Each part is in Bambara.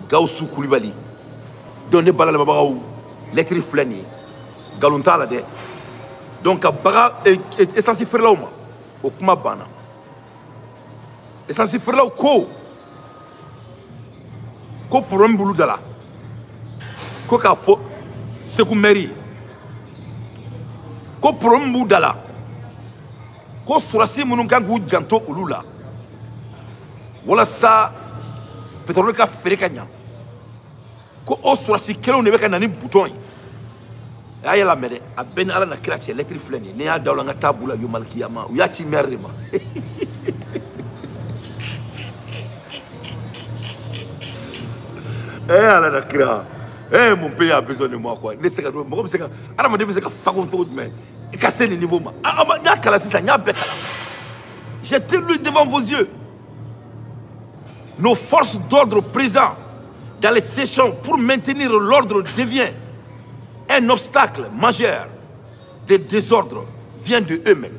Gawusu Koulibaly donné balal babagaw lettre flani galunta la de donc baga essence ferlaw ma o kuma bana essence ferlaw ko problème bulu dala ko ka fo Sékou mairie ko problème bulu dala ko surasi munun kan gu janto ulula wala sa pétrole ka fere ka nya ko o surasi kelo ne be ka nani bouton ya la mede a ben ala na kira ci lettre flani ne ya dawla nga tabula yu malkiyama ya ci merri ma ala na kira mon pays a besoin de moi quoi ne se ka do mo se ka ara ma de se ka fagon to mais e ka c'est le niveau ma nya kala sisa nya be kala j'étais lu devant vos yeux nos forces d'ordre présentes dans les sessions pour maintenir l'ordre devient un obstacle majeur. Des désordres viennent de eux-mêmes.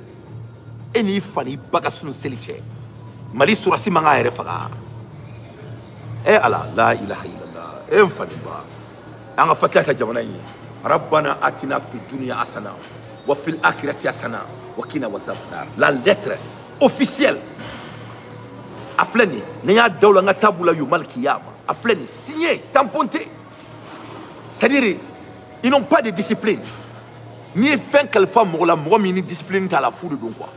Et ni fani bagasun seliche. Mali surasi manga erefaga. Allah la ilaha illallah. Fani ba. Anga fatata jamanayi. Rabbana atina fi dunya hasana wa fil akhirati hasana wa qina wazaban. La lettre officielle Afleni, n'ayant dawla nga tabula yu malkiyama. Afleni, signé, tamponté. C'est-à-dire, ils n'ont pas de discipline. Ni fin qu'elle femme la mini discipline à la foule de quoi.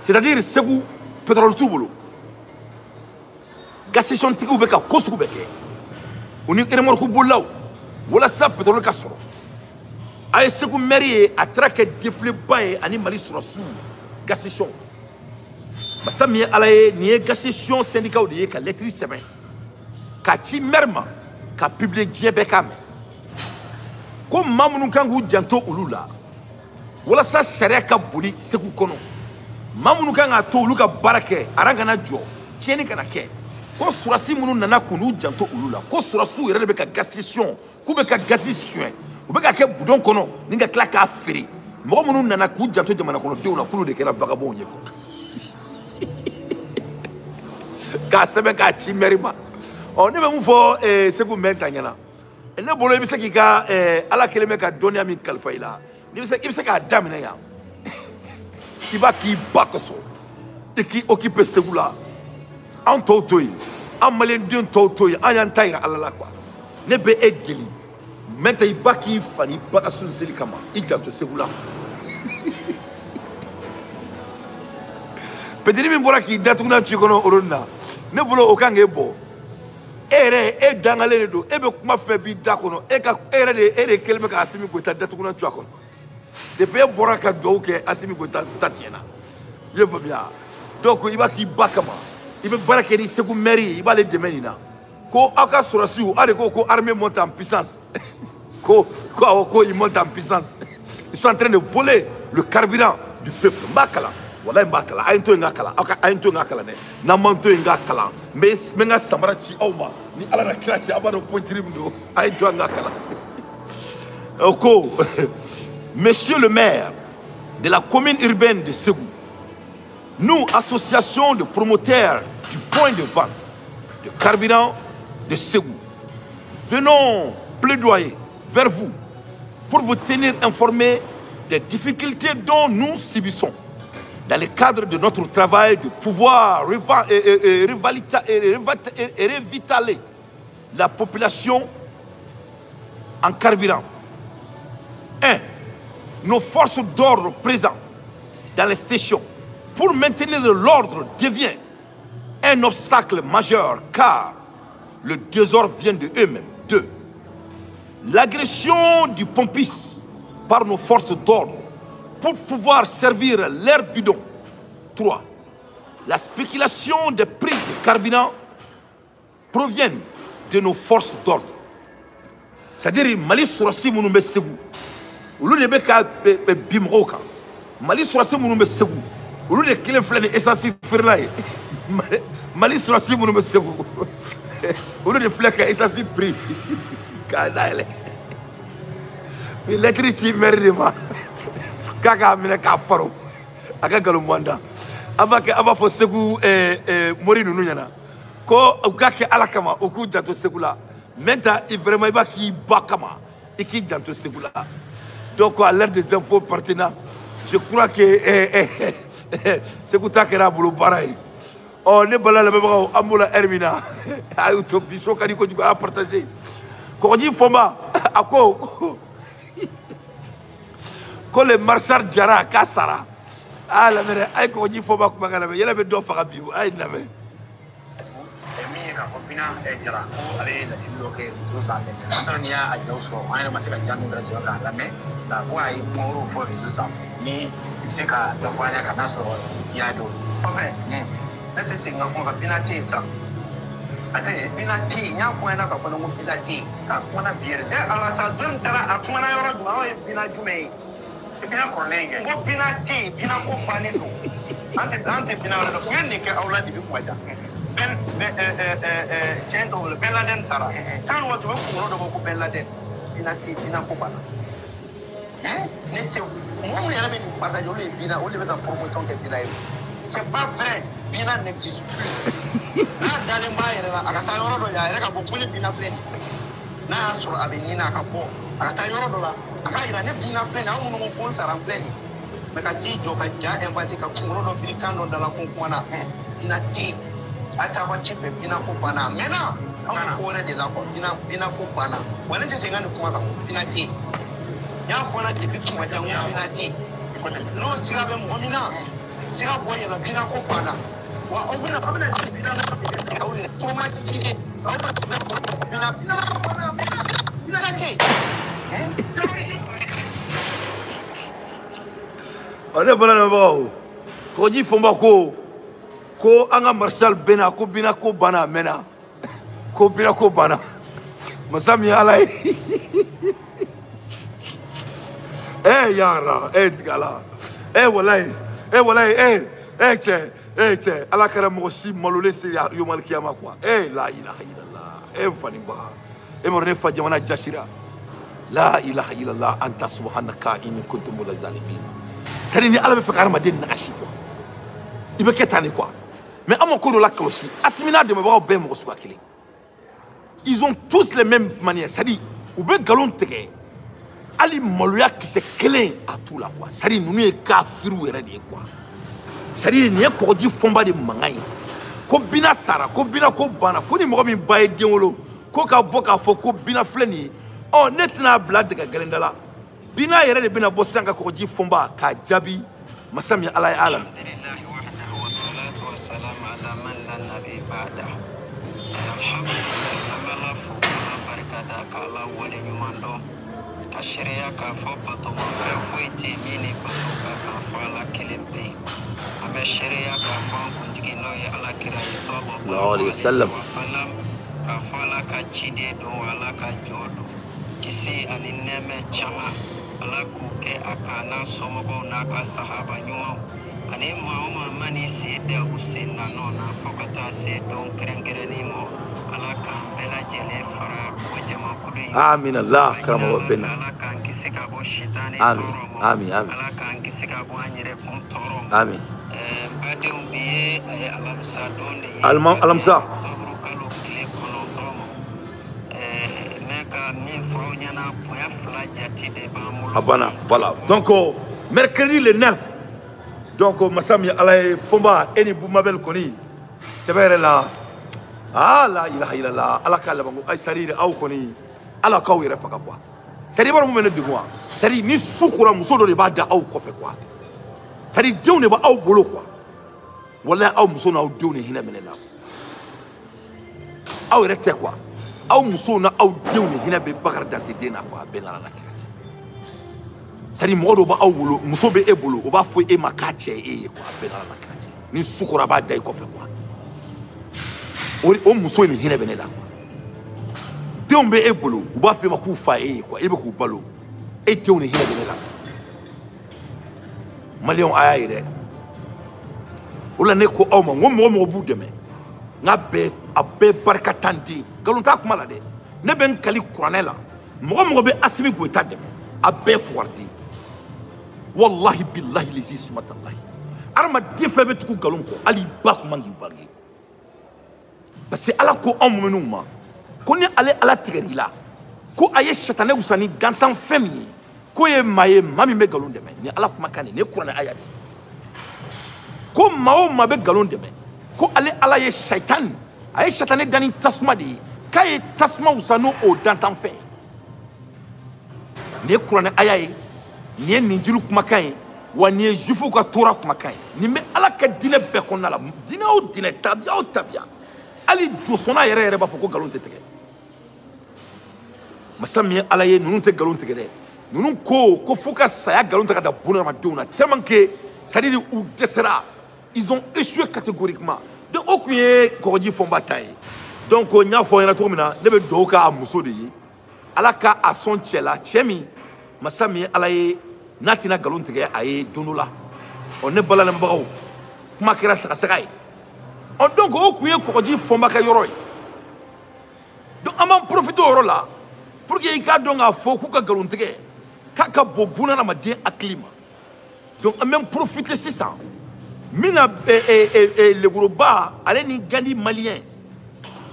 C'est-à-dire, c'est où pétrole tout boulot. Gassation tikou beka kosu beke. On est remorque boulao. Voilà ça pétrole kassoro. Aïe c'est où mairie a traqué déflé bain animali sur la sous. Gassation. Basa mi alaye ni gassation syndicat ou de ka lettre semaine. Ka ti merma ka publier djebe kam. Ko mamunu kangu janto ulula. Wala sa sharia ka boli seku kono. Mamunu kanga to uluka barake aranga na jo. Tieni kana ke. Ko surasi munu nana kunu janto ulula. Ko surasu yere be ka gassation, ku be ka gassation. U be ka ke budon kono ninga kla ka feri. Mo munu nana ku janto jamana kono de una kulu de kera vagabond yeko. Ka sebe ka ci merima on ne be mu fo Sékou menta nyana ne bolo bi se ki ka ala keleme ka donia min kalfa ila ni bi se ka damina ya iba ki bakoso e ki occuper Sékou la en totoy en malen din totoy en yan tayra ala la quoi ne be edeli menta iba ki fani bakasun selikama ijanto Sékou la pediri min bora ki datuna ci kono oronna ne bolo o kange bo ere e dangale do e be kuma fe bi da kono e ka ere kelme ka asimi ko ta datuna ci kono de be bora ka do ke asimi ko ta tatiena ye fa bien donc iba ki bakama ibe barake ni Sékou mairie iba le demenina ko aka surasiu ale ko armée monte en puissance ko il monte en puissance ils sont en train de voler le carburant du peuple makala wala mbakala ayento ngakala aka ayento ngakala ne na manto ngakala menga samarachi awma ni ala na krachi abado pointrim do ayento ngakala oko monsieur le maire de la commune urbaine de Ségou, nous association de promoteurs du point de vente de carburant de Ségou, venons plaidoyer vers vous pour vous tenir informés des difficultés dont nous subissons dans le cadre de notre travail de pouvoir revitaliser la population en carburant. 1. Nos forces d'ordre présentes dans les stations pour maintenir l'ordre devient un obstacle majeur car le désordre vient de eux-mêmes. 2. L'agression du pompiste par nos forces d'ordre pour pouvoir servir l'air bidon. 3. La spéculation des prix de carburant proviennent de nos forces d'ordre. C'est-à-dire, Mali surasi mounoumbe Ségou. Ou l'on est ka bimroka. Mali surasi mounoumbe Ségou. Ou l'on est qu'il est essentiel ferlaï. Mali surasi mounoumbe Ségou. Ou l'on est flèque essentiel prix. Kanaïle. Il écrit ci merdima. Kaka mine ka faro aka galo mwanda aba fo Sékou mori nunu nyana ko u ka kɛ ala kama u k'u janto Segu la maintenant vraiment i b'a k'i ba kama i k'i janto Segu la donc à l'heure des infos pertinents je crois que Segu ta kɛra a bolo baara ye ne bala lamɛnbagaw an b'o la heure min na a y'u to bi so ka di kojugu a y'a partagé Kɔgɔji Fɔnba a ko ko le marchand Jara k'a sara lamɛn a ye Kɔgɔji Fɔnba kumakan lamɛn yɛlɛ bɛ dɔ faga bi a ye lamɛn k'a fɔ Bina Jara ko ale ye laseli dɔ kɛ muso sanfɛ an taara n'i y'a jaw sɔrɔ an yɛrɛ ma se ka ja ninnu bɛɛ lajɛlen k'a lamɛn nka ko a ye kuma wɛrɛw fɔ réseau sanfɛ ni i bɛ se ka dɔ fɔ an ɲɛna ka n'a sɔrɔ i y'a dɔn kɔfɛ ne tɛ segin ka kuma kan Bina tɛ yen sa a tɛ yen Bina tɛ yen n y'a fɔ an ɲɛna ka fɔ ne ko Bina tɛ yen k'a kumana bi yɛrɛ ala sa jɔn taara a kumana yɔrɔ jumɛn aw ye Bina jumɛn ye Bina kɔrɔlen in kɛ n ko Bina tɛ yen Bina ko bannen don an tɛ Bina wɛrɛ dɔn u ye nin kɛ aw la de bɛ kuma ja cɛn dɔw la Ben Laden sara san waati bɛ kunkolo dɔ bɔ ko Ben Laden Bina ko banna ne tɛ mɔgɔ min yɛrɛ bɛ nin partage olu ye Bina olu de bɛ ka promotion kɛ Bina ye c'est pas vrai Bina n'existe plus n'a dalen b'a yɛrɛ la a ka taa yɔrɔ dɔ la a yɛrɛ ka bɔ ko ne Bina filɛ nin n'a y'a sɔrɔ a bɛ ɲini a ka bɔ a ka taa yɔrɔ dɔ la a ka yira ne Bina filɛ nin an minnu ko n sara filɛ nin mɛ ka t'i jɔ ka ja inventer ka kunkolo dɔ fili kan dɔ da la ko n kumana Bina tɛ yen a taama ci fɛ Bina ko banna a mɛnna an bɛ ko wɛrɛ de la quoi Bina ko banna wa ne tɛ segin ka nin kuma kan Bina tɛ yen n y'a fɔ n na depuis kuma jan ko Bina tɛ yen n'o sira bɛ mɔgɔ min na sira bɔ yɛlɛ Bina ko banna wa aw bɛna hali Bina ka aw yɛrɛ traumatisé aw bɛ Bina ko banna Bina tɛ yen ne bala lamɛnbagaw Kɔgɔji Fɔnba ko an ka Marshal Bena ko Bina ko banna a mɛnna ko Bina ko banna masa min ye ala ye yara tigala walayi cɛ ala kɛra mɔgɔ si malolen se yomal kiyama quoi la ilaha illallah n faninba mɔrɔ ne fa jamana jasira la ilaha illallah anta subhanaka inni kuntu minaz zalimin c'est à dire ni ala bɛ fɛ ka hadamaden nagasi quoi i bɛ kɛ tan de quoi mais à mon cours de la cloche, Assimina de Mabao Ben Moswakili. Ils ont tous les mêmes manières. C'est-à-dire, ou bien galon tege, Ali Moluya qui se clé à tout là quoi. C'est-à-dire, nous n'y kafirou et quoi. C'est-à-dire, n'y a Kɔgɔji Fɔnba de mangaï. Ko Bina Sara, ko Bina ko bana, ko ni mɔgɔ min ba ye den wolo, ko ka bɔ k'a fɔ ko Bina filɛ nin ye. Ne tɛna bila dɛgɛ gɛlɛnda la. Bina yɛrɛ de bɛna bɔ sisan ka Kɔgɔji Fɔnba k'a jaabi masa min ala ye alam. Salam ala man la nabi ba'da alhamdulillah amala fu ala barkada kala wale nyumando kashiria ka fo bato ma fe foiti mini bato ka fo ala kelembe ame sharia ka fo kunjigi no ya ala kira sallallahu alaihi wasallam ka fo ala ka chide do ala ka jodo kisi ani neme chama ala ku ke akana somogo na ka sahaba nyuma ani mauma mani se da usin na nona fokata se don kerengereni mo ala kan bela jele fara ko jama ko de amin allah karama wa bena ala kan kisika bo shitani amin ala kan kisika bo anyere kon toro amin bade umbiye alamsa don de alamsa togru kalo kile kono tomo meka min fo nyana poya fla jati de ba mo abana voilà donc mercredi le 9 donc masami alaye Fɔnba eni Boumabel koni sebere la la ilaha illallah ala ka labango ay sarire aw koni ala ka were faka quoi sari baro mo mena dugwa sari ni sukura muso do de ba da aw kɔfɛ quoi sari denw de ba aw bolo quoi wallahi aw muso na aw denw ni hinɛ minɛ la aw yɛrɛ tɛ quoi aw muso na aw denw ni hinɛ bɛ Bakari Dante den na quoi bɛ nana kira c'est-à-dire mɔgɔ dɔ b'aw bolo muso bɛ e bolo o b'a fɔ e ma k'a cɛ e ye quoi bɛɛ nana kira cɛ ni sukora b'a da i kɔfɛ quoi o muso ni hinɛ bɛ ne la quoi denw bɛ e bolo u b'a fɔ e ma k'u fa e ye quoi e bɛ k'u balo e denw ni hinɛ bɛ ne la maliyɛnw a y'a ye dɛ o la ne ko aw ma n ko mɔgɔ mɔgɔ b'u dɛmɛ n k'a bɛɛ a bɛɛ barika tan den nkalon t'a kuma la dɛ ne bɛ n kali kuranɛ la mɔgɔ mɔgɔ bɛ Asimi Goyita dɛmɛ a bɛɛ fugariden wallahi billahi lezi sumatalahi adamaden fɛn bɛ tugu nkalon kɔ hali ba kun man k'i bange parce que ala ko anw minnu ma ko ni ale ala tigɛr'i la ko a ye satane wusa ni dantan fɛn min ye ko ye maa ye maa min bɛ nkalon dɛmɛ ni ala kumakan nin ye kuranɛ aya de ko maa o maa bɛ nkalon dɛmɛ ko ale ala ye saitan a ye satane da ni tasuma de ye k'a ye tasuma wusa n'o dantan fɛn ye nin ye kuranɛ aya ye nin ye ninjiri kumakan ye wa nin ye jufu ka tora kumakan ye nin bɛ ala ka diinɛ bɛɛ kɔnɔna la diinɛ o diinɛ tabiya o tabiya hali josɔnna yɛrɛ b'a fɔ ko nkalon tɛ tigɛ masa min ye ala ye ninnu tɛ nkalon tigɛ dɛ ninnu ko fo ka saya nkalon ta ka da bunadamadenw na tellement que c'est à dire u dɛsɛra ils ont échoué catégoriquement donc o tun ye kɔgɔji fɔnba ta ye donc n y'a fɔ aw ɲɛna cogo min na ne bɛ dugawu k'a muso de ye ala ka a sɔn cɛ la cɛ min masa min ye ala ye n'a tɛna nkalon tigɛ a ye don dɔ la ne balamɛbagaw kuma kɛra sagasaga ye donc o tun ye kɔgɔji fɔnba ka yɔrɔ ye donc an b'an profiter o yɔrɔ la pour que i k'a dɔn k'a fɔ k'u ka nkalon tigɛ k'a ka bon bunadamaden hakili ma donc an bɛ profiter sisan min na leburuba ale ni gandi maliyɛn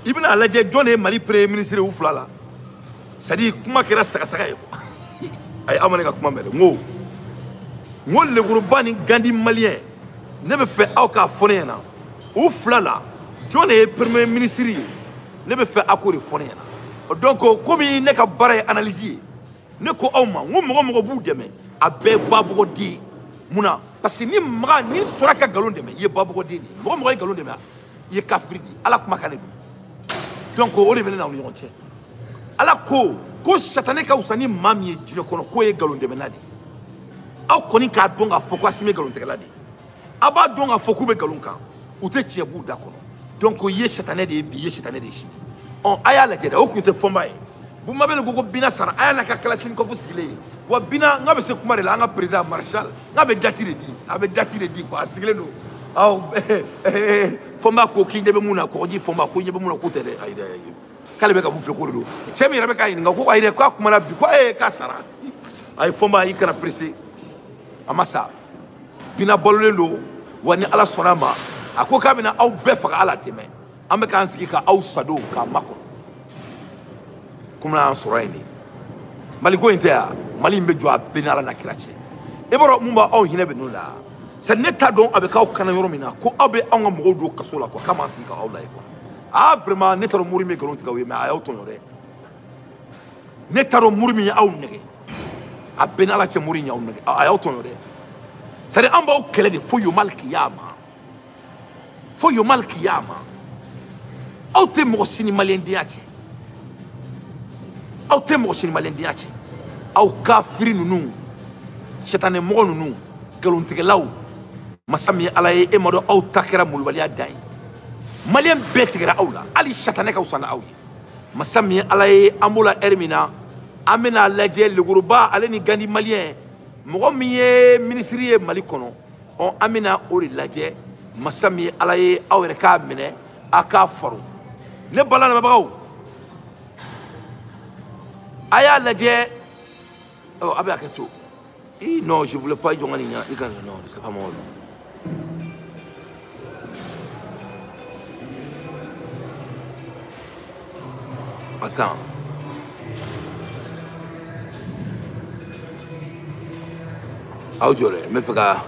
i bɛna lajɛ jɔn de ye mali premier ministre u fila la c'est à dire kuma kɛra sagasaga ye quoi a ye aw ma ne ka kuma mɛn dɛ n ko leburuba ni gandi maliyɛn ne bɛ fɛ aw k'a fɔ ne ɲɛna u fila la jɔn de ye premier ministre ye ne bɛ fɛ aw k'o de fɔ ne ɲɛna donc komi ne ka baara ye analyse ye ne ko aw ma n ko mɔgɔ mɔgɔ b'u dɛmɛ a bɛɛ ye babɔgɔden ye mun na parce que ni sɔnna ka nkalon dɛmɛ i ye babɔgɔden de ye mɔgɔ mɔgɔ ye nkalon dɛmɛ i ye kafiri de ye ala kumakan de don donc o de bɛ ne n'aw ni ɲɔgɔn cɛ ala ko satane ka wusa ni maa min ye diɲɛ kɔnɔ k'o ye nkalon dɛmɛla de ye aw kɔni k'a dɔn k'a fɔ ko Asimi ye nkalon tigɛla de ye aw b'a dɔn k'a fɔ k'u bɛ nkalon kan u tɛ tiɲɛ b'u da kɔnɔ donc i ye satane de ye bi i ye satane de ye sini a y'a lajɛ dɛ o tun tɛ fɔnba ye Bumabel ko bina sara aya na ka kalashin ko fusigile wa bina nga be se kuma de la nga président marshal nga be datire di ko asigile no aw fomba ko ki nyebe muna ko ji fomba ko nyebe muna ko tere ayida kale be ka bu fe ko do chemi rebe ka nga ko ayida ko kuma na bi ko ka sara ay fomba yi kana pressé amasa bina bolendo wani ala sonama ako ka bina aw be fa ala teme ambe kan sigi ka aw sado ka mako comme là en soirée mali ko inter mali mbe jo abenala na kirache e boro mumba on hine be no la c'est neta don avec aw kana yoro mina ko abe on mo do kaso la ko kama sin ka aw la ko vraiment neta ro muri me galon tika we ma aw to yore neta ro muri mi aw nege abenala che muri nya aw nege aw to yore c'est en ba o kele de fo yo mal kiyama aw te mo sini malien diache aw te mɔgɔ sini malien diya cɛ aw kafiri ninnu sɛtanɛ mɔgɔ ninnu nkalontigɛlaw masa min ye ala ye e ma dɔn aw ta kɛra malobaliya dan ye malien bɛɛ tigɛra aw la hali sɛtanɛ ka wusa na aw ye masa min ye ala ye an b'o la ɛri min na an bɛna lajɛ legoruba ale ni gandi malien mɔgɔ min ye minisiri ye mali kɔnɔ an bɛna o de lajɛ masa min ye ala ye aw yɛrɛ k'a minɛ a k'a faro ne bala lamɛnbagaw Aya lajɛ a bɛ hakɛ to non je voulais pas jɔn ka nin ɲa i ka non c'est pas moi attends aw jɔ dɛ n bɛ fɛ ka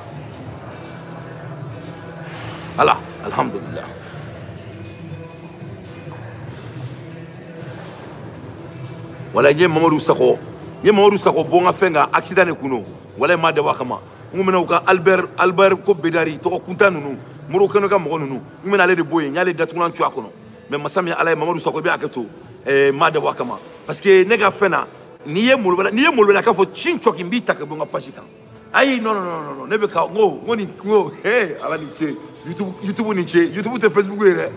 ala alhamdulillah wala ye Mamadou Sakho bon nga fenga accident ne kuno wala ma dawa kama ngumena ka Albert ko bedari to kunta nunu muru keno ka mo nunu ngumena ale de boye nyale datuna ntu akono mais masami ala Mamadou Sakho be aketo ma dawa kama parce que nega fena ni ye molbela ka fo chincho kimbita ka bonga pashika ayi non ne be ka ngo ala ni che YouTube ni che YouTube te Facebook re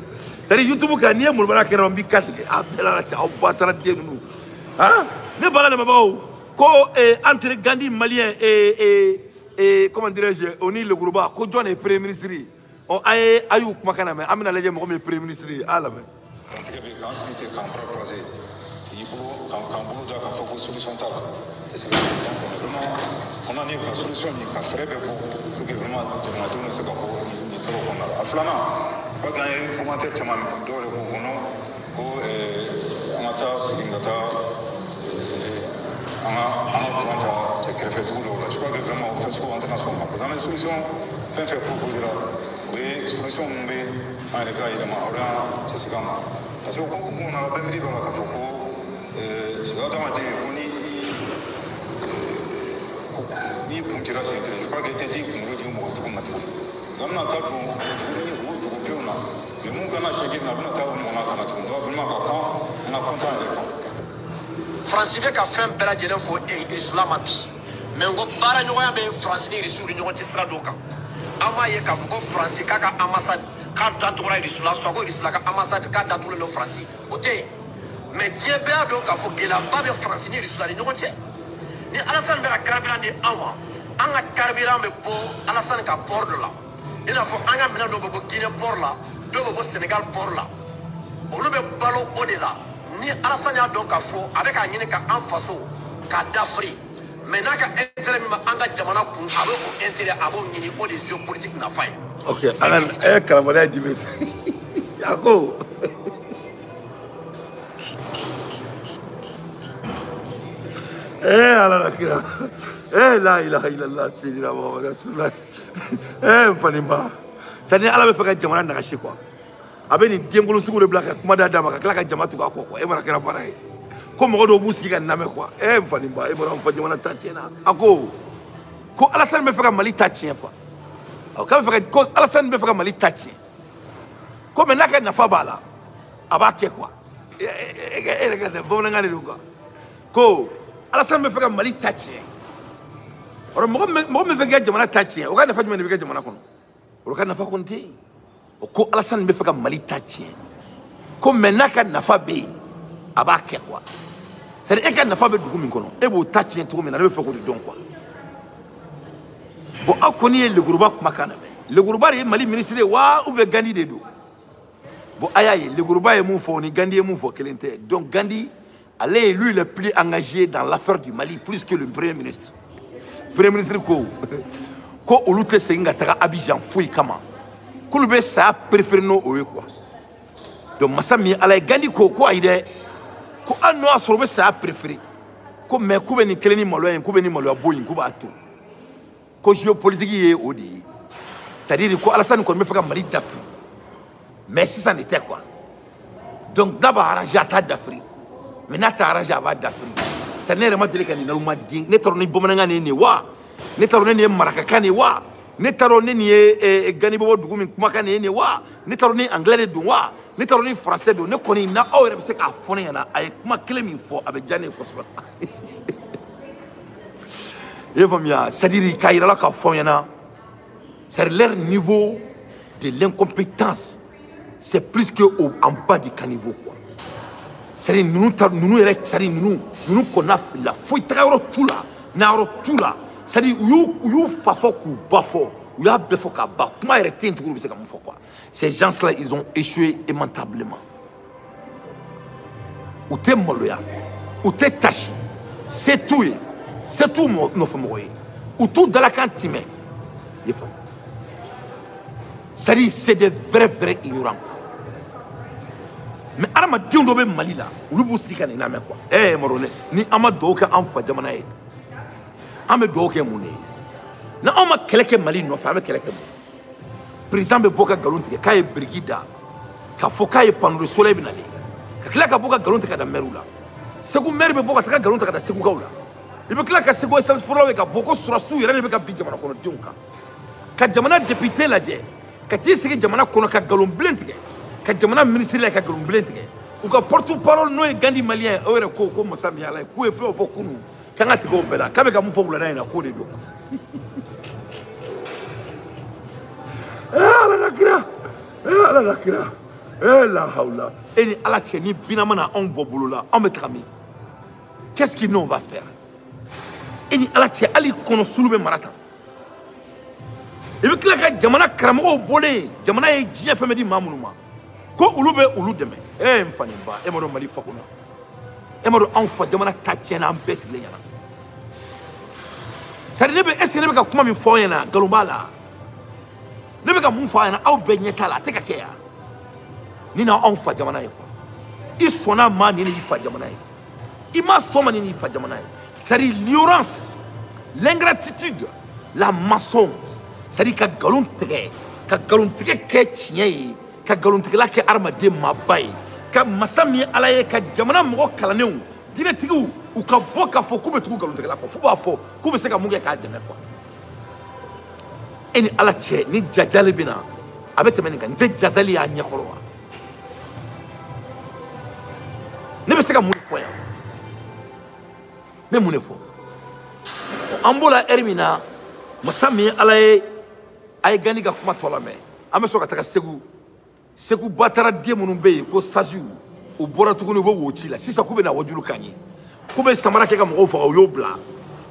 c'est YouTube ka ni ye molbela ka rambi katke abela la cha au batara de nunu ne bala le mabao ko entre gandi malien et comment dirais-je oni le groupe ko John est premier ministre on ayu makana mais amina leje mo comme premier ministre ala mais antike be kan simite kan proposé yibo kan bulu da ka foko solution ta c'est ce que vraiment on a une solution ni ka frère be pour que vraiment jamana to se ko ni to ko na aflana pas gagner commentaire chama do buguno ko amata silingata ana duranta te krefe duro la je crois que vraiment au fait international parce que la solution fait proposer là oui solution mais en les cas il est mahora c'est ça parce que quand on a la même rive la kafoko c'est là dans des ni puntira sempre je crois que était dit qu'on veut dire moi tout comme tout zamna tabu tout piona le monde kana shege na bna tabu mona kana tout vraiment ka quand on a content de France be ka fem bela jere fo islam abi mais ngo bara nyoya be France ni risuri nyogo tisra doka ama ye ka fuko France kaka ambassade ka datura risula so ko risula ka ambassade ka datura no France ote mais jebe ado ka fo gela ba be France ni risula nyogo che ni Alassane be ka carburant de awa anga carburant be bo Alassane ka port de la ina fo anga mina do bo Guinée port la do bo Sénégal port la olu be balo odela ni Alassane a donc a fo avec a nyine ka en faso ka d'Afrique maintenant ka intérêt mi anga jamana kun abo ko intérêt abo nyini o des géopolitique na fay OK ala kalamala di bes yako ala la kira la ilaha illallah sayyidina muhammad rasulullah fanimba c'est-à-dire ala be fa ka jamana na kashi quoi abe ni dengolo sugu de blaka kuma da dama ka kala ka jamatu ka ko e bara kera pareil ko mo do busi ka name quoi fanimba e bara fa jamana ta tiena ako ko Alassane me fa ka Mali ta tien quoi ka fa ko Alassane me fa ka Mali ta tien ko me naka na fa bala aba ke quoi e regarde bon ngane do ko Alassane me fa ka Mali ta tien oro mo me fa ka jamana ta tien o ka na fa me ka jamana kono o ka na fa konti ko Alassane be faka Mali ta tien ko menaka nafa be aba ke quoi c'est e ka nafa be dugu min kono e bo ta tien to min na be fako de don quoi bo akoni le groupe kuma kana be le groupe re Mali ministre wa ou veut Gandhi de do bo ayaye le groupe est mon fo ni Gandhi est mon fo kelente donc Gandhi allez lui le plus engagé dans l'affaire du Mali plus que le premier ministre ko olute senga taka Abidjan foi kama kulube sa préféré no owe quoi donc masami ala Gandhi ko aide ko anno asorobe sa préféré ko me ko beni keleni maloyen ko beni maloya boyin ko ba to ko géopolitique ye odi c'est-à-dire ko Alassane ko me faka Mali d'Afrique mais si ça n'était quoi donc d'aba arranger ta d'Afrique mais na ta arranger ba d'Afrique ça n'est vraiment délicat ni na ma ding ne torni bomananga ne wa ne torni ne maraka kane wa ne taroni ni gani bobo dugu min kuma kan ne wa ne taroni anglais do wa ne taroni français do ne koni na awre be se ka fone yana ay kuma kele min fo abe jane ko sba et famia c'est-à-dire kaira la ka fo yana c'est leur niveau de l'incompétence c'est plus que en bas du caniveau quoi c'est-à-dire nous c'est-à-dire nous qu'on a la foi traoro tout là na ro tout là c'est-à-dire you fafoku bafo you a befoka ba kuma erete ntuguru biseka mufo quoi ces gens-là ils ont échoué lamentablement ou te moloya ou te tachi c'est tout no famoye ou tout dans la cantine c'est-à-dire c'est des vrais ignorants mais arama dindo be Mali là ou lu sika ni na me quoi morone ni amado ka anfa jamana e ame do ke mune na o ma keleke Mali no fa me keleke président be boka galonte ka e brigida ka foka e panu le soleil binale ka kila ka boka galonte ka da merula segu mer be boka ta galonte ka da segu kaula ibe kila ka segu essence furo ka boko surasu yere be ka bi jamana kono dinka ka jamana député la je ka ti sigi jamana kono ka galon blentike ka jamana ministre la ka galon blentike ou ka porte-parole no e Gandhi malien o re ko masami ala ku e fo kunu kanga tiko bela kabe ka mufo bula na ko de do la kira la haula et ala cheni binamana on bobolola on metrami qu'est-ce que nous on va faire et ala che ali kono sulube marata e be kila ka jamana karamo bolé jamana e jia famedi mamunuma ko ulube uludeme mfani ba e mo do Mali fakuna e mo do on fa jamana tachena am bes le yana sari ne be esene be ka kuma mi fo yana galumbala ne be ka mun fo yana aw be nyeta la te ka ke ya Nina on fa jamana ye quoi. Il sonna ma ni fa jamana ye. Il m'a soma ni fa jamana ye. C'est-à-dire l'ignorance, l'ingratitude, la mensonge. C'est-à-dire ka galon tege ke tiɲɛ ye, ka galontigɛla kɛ adamaden maaba ye, ka masa min ye Ala ye, ka jamana mɔgɔ kalanenw, diinɛtigiw u ka bɔ k'a fɔ k'u bɛ tugu galontigɛla kɔ, f'u b'a fɔ k'u bɛ se ka mun kɛ k'a dɛmɛ quoi. E ni Ala cɛ ni jajali bɛ na a bɛ tɛmɛ nin kan, nin tɛ jazali y'a ɲɛkɔrɔ wa? Ne bɛ se ka mun fɔ yan? Ne mun de fɔ? An b'o la heure min na masa min ye Ala ye a ye Gani ka kuma tɔ lamɛn, an bɛ sɔrɔ ka taga Segu Batara den minnu bɛ yen ko saziw u bɔra tuguni u bɛ Woci la sisan k'u bɛ na wajulu k'an ye, k'u bɛ samara kɛ ka mɔgɔw faga u y'o bila,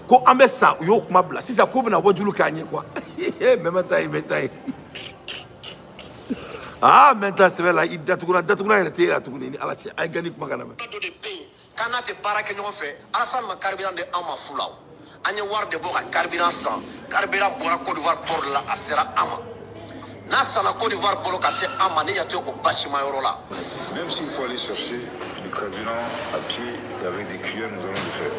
ko an bɛ sa u y'o kuma bila sisan k'u bɛ na wajulu k'an ye quoi. Mɛ ta ye ah mɛ sɛbɛ la i datuguna yɛrɛ tɛ e la tuguni ni Ala cɛ a ye Gani kuma ka lamɛn. dɔ de bɛ yen k'an n'a tɛ baara kɛ ɲɔgɔn fɛ Alassane ma carburant di an ma fu la an ye wari de bɔ ka carburant san, carburant bɔra Côte d'Ivoire port la a sera an ma. N'a sanna Côte d'Ivoire bolo ka se an ma ne ɲɛ tɛ o basima yɔrɔ la. Même s'il faut aller chercher du carburant à pied et avec des cuillères, nous allons le faire.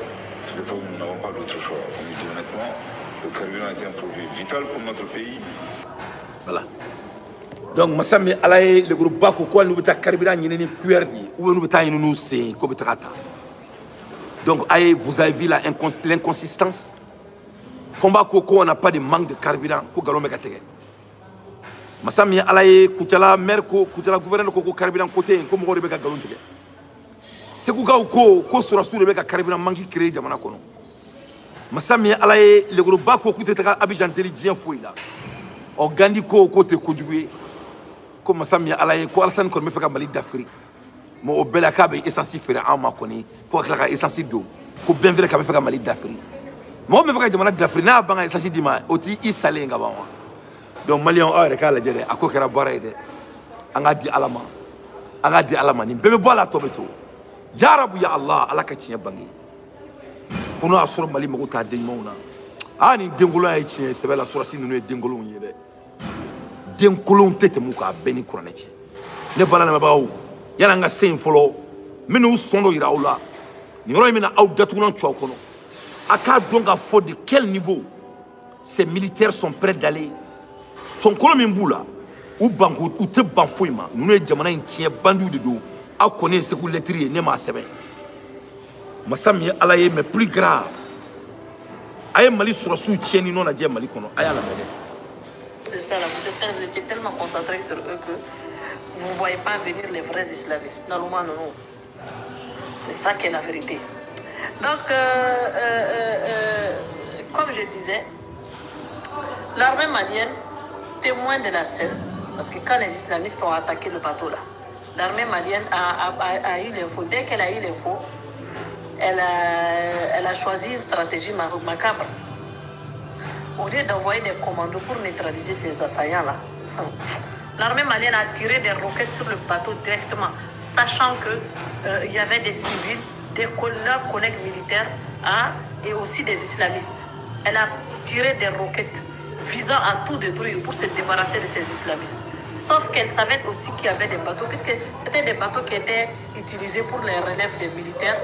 Des fois, nous n'avons pas d'autre choix. On dit honnêtement, le carburant est un produit vital pour notre pays. Voilà. Donc, masa min Ala ye le groupe Bako ko nous bɛ taa carburant ɲini ni cuillère de ou nous bɛ taa ɲini n'u sen ko bɛ taga ta. Donc, aye, vous avez vu l'inconsistance. Fomba ko on n'a pas de manque de carburant ko galon bɛ ka tigɛ. Masa min Ala ye Kucala maire ko Kucala gouverneur ko carburant côté ko mɔgɔw de bɛ ka galon tigɛ. Segukaw ko sɔrɔsiw de bɛ ka carburant manque créer jamana kɔnɔ. Masa min Ala ye le groupe Bako k'u tɛ taga Abidjan teli diɲɛ foyi la. Ɔ Gandi ko tɛ kojugu ye. Ko masa min Ala ye ko Alassane kɔni bɛ fɛ ka Mali dafiri. Mais o bɛɛ la k'a bɛ essence feere an ma kɔni ko ka tila ka essence don ko bien vrai k'a bɛ fɛ ka Mali dafiri. Mɔgɔ min bɛ fɛ ka jamana dafiri n'a ban ka essence d'i ma o t'i salen ka ban wa. Donc Maliyɛnw aw yɛrɛ k'a lajɛ dɛ a ko kɛra baara ye dɛ an k'a di Ala ma nin bɛɛ bɛ bɔ a la a tɔ bɛ to ya Rabu ya Allah Ala ka tiɲɛ bange fo n'o y'a sɔrɔ Mali mago t'a den ɲumanw na nin denkolon ye tiɲɛ sɛbɛ la sɔrɔsi ninnu ye denkolonw ye dɛ denkolonw tɛ tɛmɛ u kan bɛɛ ni kuranɛ cɛ ne bala lamɛnbagaw yani an ka se yen fɔlɔ minnu sɔn dɔ yira aw la nin yɔrɔ in bɛna aw datugunan to aw kɔnɔ a k'a dɔn k'a fɔ de quel niveau ces militaires sont prêts d'aller sonkolo min b'u la u tɛ ban foyi ma ninnu ye jamana in tiɲɛ bandiw de don aw kɔni ye Segu lɛtiri ye ne m'a sɛbɛn masa min ye Ala ye mais plus grave a ye Mali sɔrɔsiw tiɲɛni nɔ lajɛ Mali kɔnɔ a y'a lamɛn dɛ. C'est ça, là, vous étiez tellement concentrés sur eux que vous ne voyez pas venir les vrais islamistes. Non. C'est ça qui est la vérité. Donc, comme je disais, l'armée malienne, témoin de la scène, parce que quand les islamistes ont attaqué le bateau là, l'armée malienne a eu l'info. Dès qu'elle a eu l'info, elle a choisi une stratégie macabre. Au lieu d'envoyer des commandos pour neutraliser ces assaillants-là, l'armée malienne a tiré des roquettes sur le bateau directement, sachant qu'il y avait des civils, leurs collègues militaires et aussi des islamistes. Elle a tiré des roquettes visant à tout détruire pour se débarrasser de ces islamistes. Sauf qu'elle savait aussi qu'il y avait des bateaux, puisque c'était des bateaux qui étaient utilisés pour les relèves des militaires.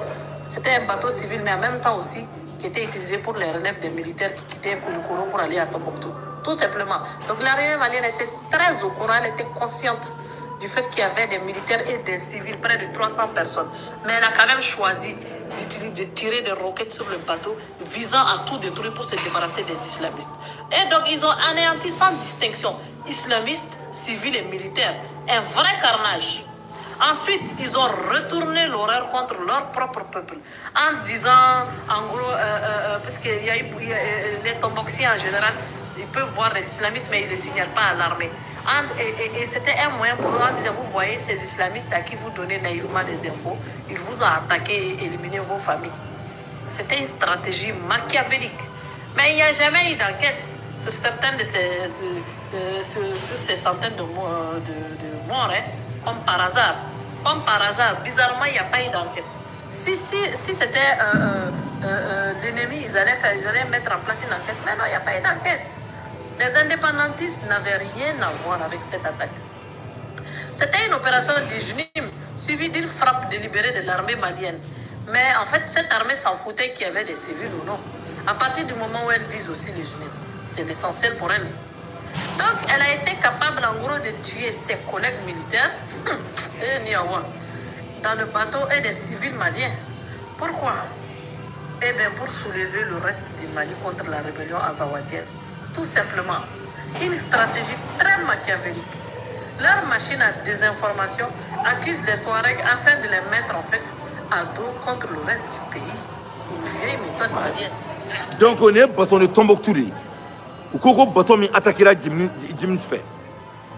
C'était un bateau civil, mais en même temps aussi qui était utilisé pour les relèves des militaires qui quittaient Kouloukourou pour aller à Tombouctou. Tout simplement. Donc l'armée malienne était très au courant, elle était consciente du fait qu'il y avait des militaires et des civils, près de 300 personnes. Mais elle a quand même choisi de tirer des roquettes sur le bateau visant à tout détruire pour se débarrasser des islamistes. Et donc ils ont anéanti sans distinction islamistes, civils et militaires. Un vrai carnage. Ensuite, ils ont retourné l'horreur contre leur propre peuple en disant, en gros, parce que les Tomboxiens en général, ils peuvent voir les islamistes, mais ils ne les signalent pas à l'armée. Et c'était un moyen pour eux en disant, vous voyez ces islamistes à qui vous donnez naïvement des infos, ils vous ont attaqué et éliminé vos familles. C'était une stratégie machiavélique. Mais il n'y a jamais eu d'enquête sur certaines de ces centaines de morts, hein, comme par hasard. Comme par hasard, bizarrement, il n'y a pas eu d'enquête. Si c'était l'ennemi, ils allaient mettre en place une enquête. Mais non, il n'y a pas eu d'enquête. Les indépendantistes n'avaient rien à voir avec cette attaque. C'était une opération du JNIM, suivie d'une frappe délibérée de l'armée malienne. Mais en fait, cette armée s'en foutait qu'il y avait des civils ou non. À partir du moment où elle vise aussi les JNIM, c'est l'essentiel pour elle. Donc, elle a été capable, en gros, de tuer ses collègues militaires dans le bateau et des civils maliens. Pourquoi? Eh bien, pour soulever le reste du Mali contre la rébellion azawadienne. Tout simplement. Une stratégie très machiavélique. Leur machine à désinformation accuse les Touaregs afin de les mettre en fait à dos contre le reste du pays. Une vieille méthode malienne. Donc on est bâton de Tombouctou. Ou koko bâton mi attaquera Jimmy fait.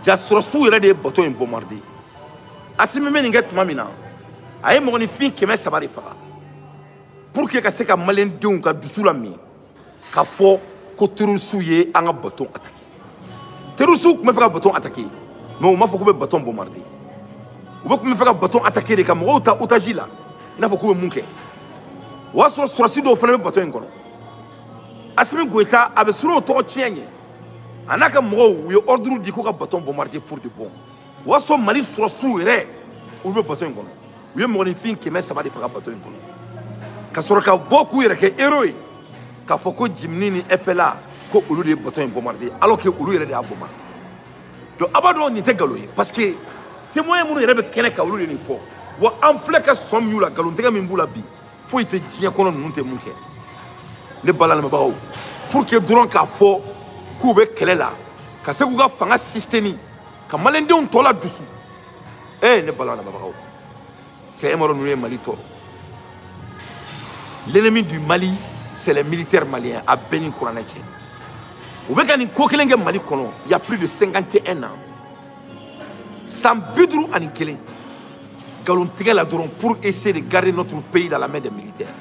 Ja surasu ira de bâton bombardé. Asimi meninget mamina. Aye moni fin keme sabari fara. Pour que se ka malien denw ka dusu la mi ka fo ko terroriste ye an ka bâton attaqué. Terroriste me fera bâton attaqué. Mais on m'a fait que bâton bombardé. On m'a fait que bâton attaqué les camarades au Tajila. Il a fait que munke. On a sur site au fond bâton encore. Asimi Goïta avait sur le toit tien. On a comme moi où il ordre du coup que bâton bombardé pour de bon. On a sur Mali sur sourire ou le bâton encore. Il y a mon fin qui met ça va faire bâton encore. Kasoraka beaucoup il est héros. Quand faut que Jimmy FLA ko ulu de bâton bombardé alors que ulu est de bombardé. Donc abado ni te galoye parce que témoin munu yere be kene ka wulu ni fo wa amfleka som yula galon tega min bula bi fo ite jia kono nunte munke ne balal ma bawo pour que duron ka fo ku be kelela ka se ku ga fanga systemi ka malende on tola dusu ne balal ma bawo c'est émoro nu Mali to l'ennemi du Mali c'est les militaires maliens à Benin Kouraneche. Il y a plus de 51 ans. Sans bidrou ani kelen. Galon tigela pour essayer de garder notre pays dans la main des militaires.